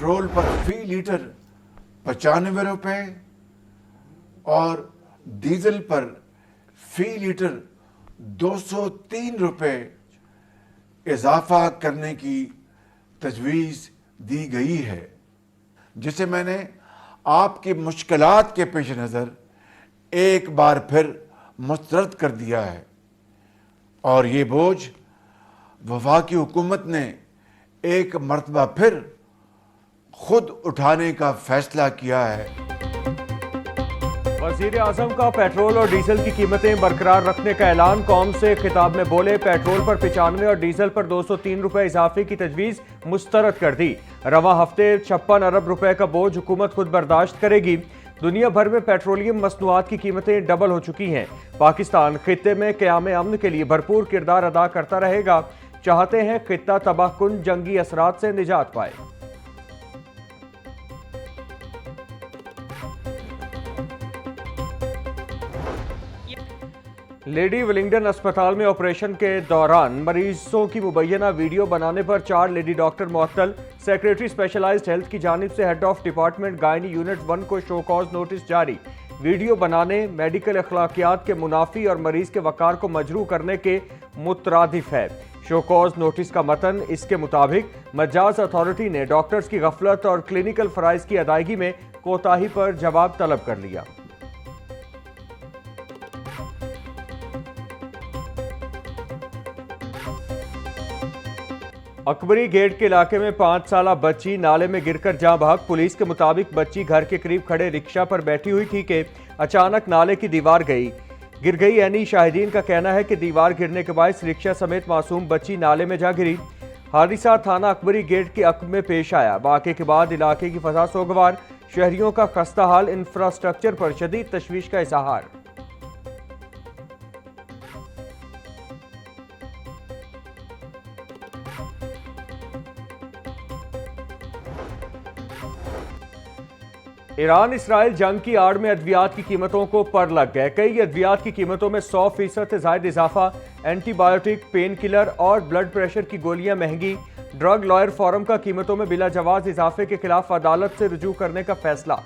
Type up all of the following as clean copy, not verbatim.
Petrol पर फी litre 95 रुपए और डीजल पर फी लीटर 203 रुपए इजाफा करने की तजवीज़ दी गई है, जिसे मैंने आपकी मुश्किलात के पेश नज़र एक बार फिर मुस्तरद कर दिया है। और ये बोझ वफाकी हुकूमत ने एक मरतबा फिर खुद उठाने का फैसला किया है। वज़ीर आज़म का पेट्रोल और डीजल की कीमतें बरकरार रखने का ऐलान। कौम से खिताब में बोले, पेट्रोल पर 95 और डीजल पर 203 रुपए इजाफे की तजवीज़ मुस्तरद कर दी। रवां हफ्ते 56 अरब रुपए का बोझ हुकूमत खुद बर्दाश्त करेगी। दुनिया भर में पेट्रोलियम मसनूआत की कीमतें डबल हो चुकी हैं। पाकिस्तान खित्ते में क़याम अमन के लिए भरपूर किरदार अदा करता रहेगा। चाहते हैं खित्ता तबाहकुन जंगी असरात से निजात पाए। लेडी विलिंगडन अस्पताल में ऑपरेशन के दौरान मरीजों की मुबैना वीडियो बनाने पर 4 लेडी डॉक्टर मुअत्तल। सेक्रेटरी स्पेशलाइज्ड हेल्थ की जानिब से head of department gynae unit 1 को शो कॉज नोटिस जारी। वीडियो बनाने मेडिकल अखलाकियात के मुनाफी और मरीज के वकार को मजरू करने के मुतरादिफ है। शो कॉज नोटिस का मतन इसके मुताबिक मजाज अथॉरिटी ने डॉक्टर्स की गफलत और क्लिनिकल फराइज की अदायगी में कोताही पर जवाब तलब कर लिया। अकबरी गेट के इलाके में 5 साला बच्ची नाले में गिरकर जाँ बहक। पुलिस के मुताबिक बच्ची घर के करीब खड़े रिक्शा पर बैठी हुई थी कि अचानक नाले की दीवार गिर गई। यानी शाहिदीन का कहना है कि दीवार गिरने के बाद रिक्शा समेत मासूम बच्ची नाले में जा गिरी। हादसा थाना अकबरी गेट के अक्ब में पेश आया। वाक़े के बाद इलाके की फजा सोगवार, शहरियों का खस्ता हाल, इंफ्रास्ट्रक्चर पर शदीद तशवीश का इजहार। ईरान इसराइल जंग की आड़ में अद्वियात की कीमतों को पर लग गए। कई अद्वियात की कीमतों में 100% से ज्यादा इजाफा। एंटीबायोटिक, पेन किलर और ब्लड प्रेशर की गोलियां महंगी। ड्रग लॉयर फोरम का कीमतों में बिला जवाज इजाफे के खिलाफ अदालत से रुजू करने का फैसला।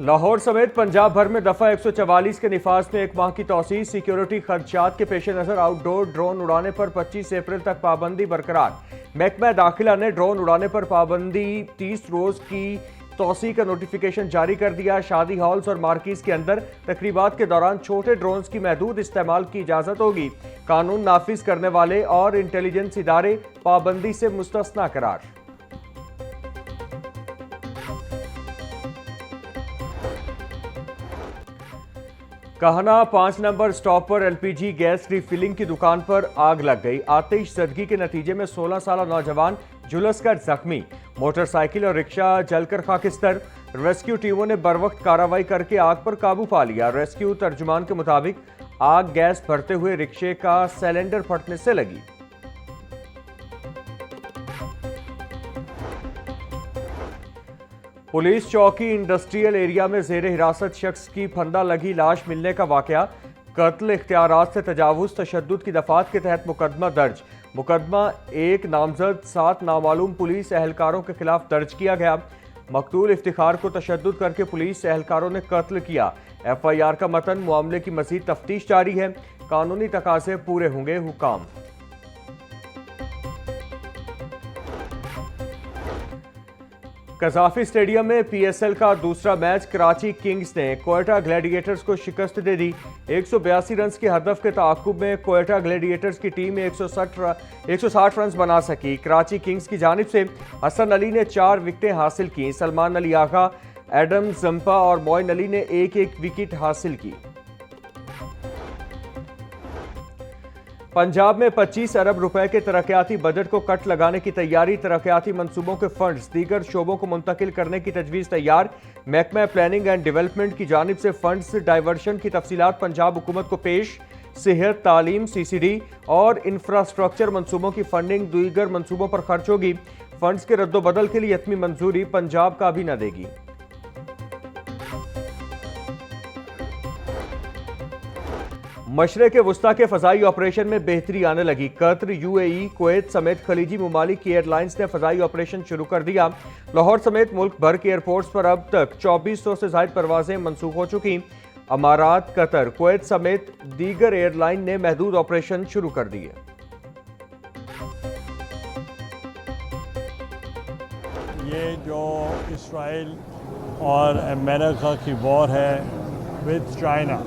लाहौर समेत पंजाब भर में दफा 144 के निफाज में 1 माह की तौसीह। सिक्योरिटी खदशात के पेश नजर आउटडोर ड्रोन उड़ाने पर 25 अप्रैल तक पाबंदी बरकरार। महकमा दाखिला ने ड्रोन उड़ाने पर पाबंदी 30 रोज की तौसीह का नोटिफिकेशन जारी कर दिया। शादी हॉल्स और मार्किज के अंदर तकरीबात के दौरान छोटे ड्रोन्स की महदूद इस्तेमाल की इजाजत होगी। कानून नाफिज करने वाले और इंटेलिजेंस इदारे पाबंदी से मुस्तस्ना करार। कहना 5 नंबर स्टॉप पर एलपीजी गैस रिफिलिंग की दुकान पर आग लग गई। आतिश ज़दगी के नतीजे में 16 साला नौजवान झुलसकर जख्मी। मोटरसाइकिल और रिक्शा जलकर खाकिस्तर। रेस्क्यू टीमों ने बरवक्त कार्रवाई करके आग पर काबू पा लिया। रेस्क्यू तर्जुमान के मुताबिक आग गैस भरते हुए रिक्शे का सिलेंडर फटने से लगी। पुलिस चौकी इंडस्ट्रियल एरिया में जेर हिरासत शख्स की फंदा लगी लाश मिलने का वाकया। कत्ल, इख्तियारात से तजावुज, तशद्दुद की दफात के तहत मुकदमा दर्ज। मुकदमा 1 नामजद 7 नामालूम पुलिस एहलकारों के खिलाफ दर्ज किया गया। मकतूल इफ्तिखार को तशद्दुद करके पुलिस एहलकारों ने कत्ल किया। FIR का मतन, मामले की मजीद तफ्तीश जारी है। कानूनी तकाजे पूरे होंगे हुकाम। कजाफी स्टेडियम में PSL का दूसरा मैच कराची किंग्स ने कोयटा ग्लैडिएटर्स को शिकस्त दे दी। 182 रन के हदफ के ताक़ुब में कोयटा ग्लैडिएटर्स की टीम 160 रन बना सकी। कराची किंग्स की जानिब से हसन अली ने 4 विकेटें हासिल की। सलमान अली आगा, एडम जंपा और मोइन अली ने 1-1 विकेट हासिल की। पंजाब में 25 अरब रुपए के तरक्याती बजट को कट लगाने की तैयारी। तरक्याती मंसूबों के फंड्स दीगर शोबों को मुंतकिल करने की तजवीज़ तैयार। महकमा प्लानिंग एंड डेवलपमेंट की जानिब से फंड्स डाइवर्शन की तफसीलात पंजाब हुकूमत को पेश। सेहत, तालीम, CCD और इंफ्रास्ट्रक्चर मंसूबों की फंडिंग दीगर मंसूबों पर खर्च होगी। फंड्स के रद्दोबदल के लिए हतमी मंजूरी पंजाब का भी न देगी। मशरक़ वुस्ता के फ़ज़ाई ऑपरेशन में बेहतरी आने लगी। कतर, यूएई, कुवैत समेत खलीजी ममालिक की एयरलाइंस ने फ़ज़ाई ऑपरेशन शुरू कर दिया। लाहौर समेत मुल्क भर के एयरपोर्ट्स पर अब तक 2400 से ज़ायद परवाजें मनसूख हो चुकी। अमारात, कतर, कुवैत समेत दीगर एयरलाइन ने महदूद ऑपरेशन शुरू कर दिए। ये जो इसराइल और अमेरिका की वॉर है विद चाइना,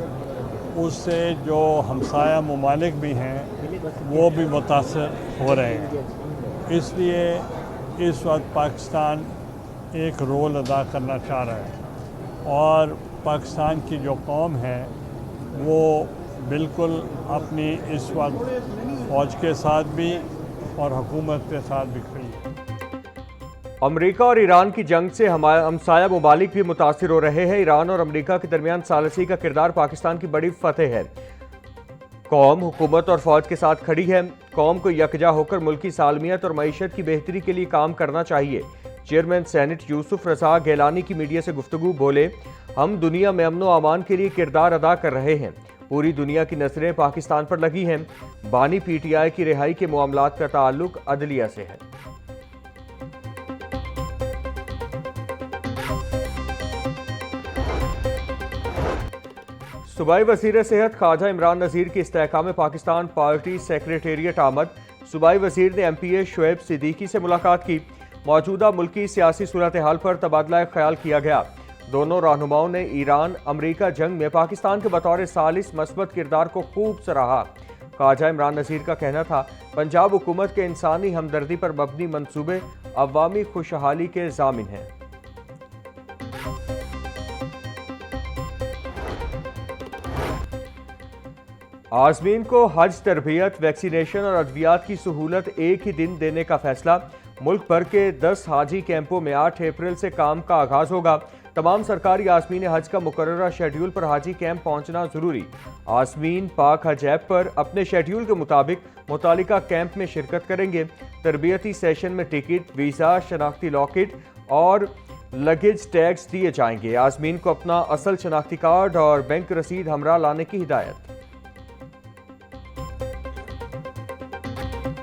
उससे जो हमसाया ममालिक भी हैं वो भी मुतासर हो रहे हैं। इसलिए इस वक्त पाकिस्तान एक रोल अदा करना चाह रहा है और पाकिस्तान की जो कौम है वो बिल्कुल अपनी इस वक्त फ़ौज के साथ भी और हुकूमत के साथ भी खड़ी है। अमेरिका और ईरान की जंग से हमसाया ममालिक भी मुतासिर हो रहे हैं। ईरान और अमेरिका के दरमियान सालसी का किरदार पाकिस्तान की बड़ी फतेह है। कौम हुकूमत और फौज के साथ खड़ी है। कौम को यकजा होकर मुल्की सालमियत और मईशत की बेहतरी के लिए काम करना चाहिए। चेयरमैन सेनेट यूसुफ रज़ा गैलानी की मीडिया से गुफ्तगू बोले, हम दुनिया में अमन व अमान के लिए किरदार अदा कर रहे हैं। पूरी दुनिया की नजरें पाकिस्तान पर लगी हैं। बानी पीटीआई की रिहाई के मामलात का ताल्लुक अदलिया से है। सूबाई वज़ीर सेहत ख्वाजा इमरान नज़ीर की इस्तेहकाम पाकिस्तान पार्टी सेक्रेटेरिएट आमद। सूबाई वज़ीर ने MPA शुएब सिद्दीकी से मुलाकात की। मौजूदा मुल्की सियासी सूरत हाल पर तबादला ख्याल किया गया। दोनों रहनुमाओं ने ईरान अमरीका जंग में पाकिस्तान के बतौर सालिस मस्बत किरदार को खूब सराहा। ख्वाजा इमरान नज़ीर का कहना था, पंजाब हुकूमत के इंसानी हमदर्दी पर मबनी मंसूबे अवामी खुशहाली के ज़ामिन हैं। आज़मीन को हज तरबियत, वैक्सीनेशन और अद्वियात की सहूलत एक ही दिन देने का फैसला। मुल्क भर के 10 हाजी कैंपों में 8 अप्रैल से काम का आगाज होगा। तमाम सरकारी आज़मीन हज का मुकर्ररा शेड्यूल पर हाजी कैंप पहुंचना जरूरी। आज़मीन पाक हज ऐप पर अपने शेड्यूल के मुताबिक मुतालिका कैंप में शिरकत करेंगे। तरबियती सेशन में टिकट, वीज़ा, शनाख्ती लॉकेट और लगेज टैग्स दिए जाएंगे। आज़मीन को अपना असल शनाख्ती कार्ड और बैंक रसीद हमरा लाने की हिदायत।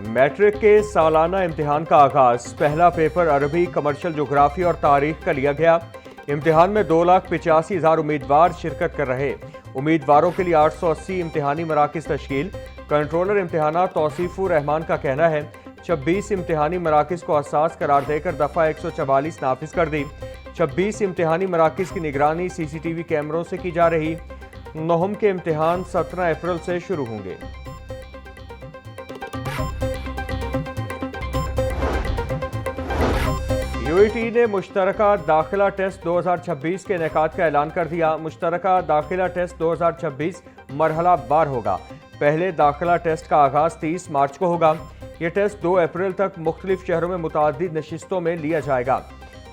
मैट्रिक के सालाना इम्तिहान का आगाज। पहला पेपर अरबी, कमर्शियल जोग्राफी और तारीख का लिया गया। इम्तिहान में 2,85,000 उम्मीदवार शिरकत कर रहे। उम्मीदवारों के लिए 880 इम्तिहानी मराकिज़ तश्कील। कंट्रोलर इम्तिहानात तौसीफुर रहमान का कहना है, 26 इम्तिहानी मराकिज़ को हसास करार देकर दफ़ा 144 नाफिज कर दी। 26 इम्तिहानी मराकिज़ की निगरानी CCTV कैमरों से की जा रही। नौम के इम्तिहान 17 अप्रैल से शुरू होंगे। UET ने मुश्तरका दाखिला टेस्ट 2026 के इनेकाद का ऐलान कर दिया। मुश्तरका दाखिला टेस्ट 2026 मरहला बार होगा। पहले दाखिला टेस्ट का आगाज 30 मार्च को होगा। यह टेस्ट 2 अप्रैल तक मुख्तलिफ शहरों में मुतादिद नशिस्तों में लिया जाएगा।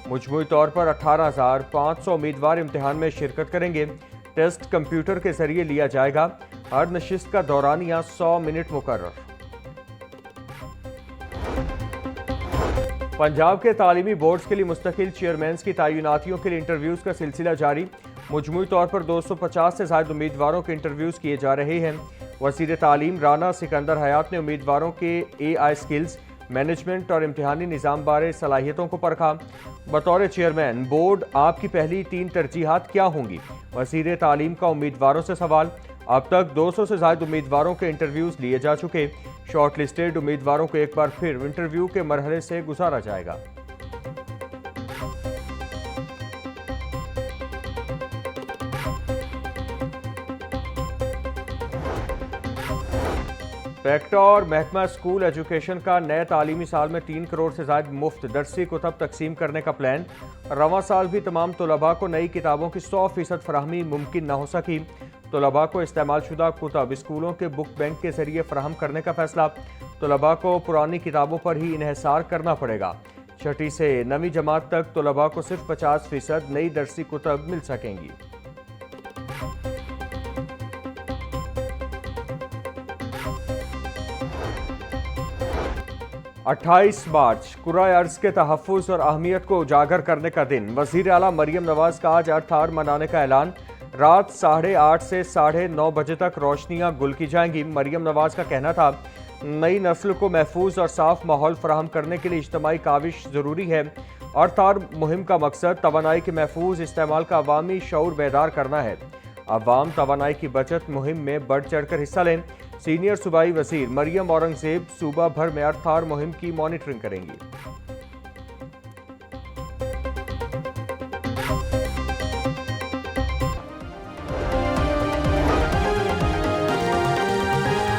मजमूई तौर पर 18,500 उम्मीदवार इम्तिहान में शिरकत करेंगे। टेस्ट कंप्यूटर के जरिए लिया जाएगा। हर नशिस्त का दौरानिया 100 मिनट मुकर्रर। पंजाब के तालीमी बोर्ड्स के लिए मुस्तकिल चेयरमैन्स की तैनातियों के लिए इंटरव्यूज़ का सिलसिला जारी। मजमूई तौर पर 250 से ज़ायद उम्मीदवारों के इंटरव्यूज़ किए जा रहे हैं। वज़ीर तालीम राना सिकंदर हयात ने उम्मीदवारों के AI स्किल्स, मैनेजमेंट और इम्तिहानी निज़ाम बारे सलाहियतों को परखा। बतौर चेयरमैन बोर्ड आपकी पहली 3 तरजीहात क्या होंगी? वज़ीर तालीम का उम्मीदवारों से सवाल। अब तक 200 से ज़ायद उम्मीदवारों के इंटरव्यूज़ लिए जा चुके। शॉर्ट लिस्टेड उम्मीदवारों को एक बार फिर इंटरव्यू के मरहले से गुजारा जाएगा। पैक्टा और महकमा स्कूल एजुकेशन का नए तालीमी साल में 3 करोड़ से ज़ायद मुफ्त दरसी कुतब तकसीम करने का प्लान। रवां साल भी तमाम तलबा को नई किताबों की 100% फराहमी मुमकिन न हो सकी। तलबा को इस्तेमाल शुदा कुतब स्कूलों के बुक बैंक के जरिए फराहम करने का फैसला। तलबा को पुरानी किताबों पर ही इन्हिसार करना पड़ेगा। 6ठी से 9वीं जमात तक तलबा को सिर्फ 50% नई दरसी कुतब मिल सकेंगी। 28 मार्च कुराए अर्ज के तहफ़्फ़ुज़ और अहमियत को उजागर करने का दिन। वज़ीर आला मरियम नवाज का आज अर्थ आवर मनाने का ऐलान। रात 8:30 से 9:30 बजे तक रोशनियां गुल की जाएंगी। मरियम नवाज का कहना था, नई नस्ल को महफूज और साफ माहौल फराहम करने के लिए इज्तिमाई काविश ज़रूरी है। अर्थ मुहिम का मकसद तवानाई के महफूज इस्तेमाल का अवामी शऊर बेदार करना है। अवाम तवानाई की बचत मुहिम में बढ़ चढ़कर हिस्सा लें। सीनियर सूबाई वज़ीर मरियम औरंगज़ेब सूबा भर में अर्थ मुहिम की मॉनिटरिंग करेंगी।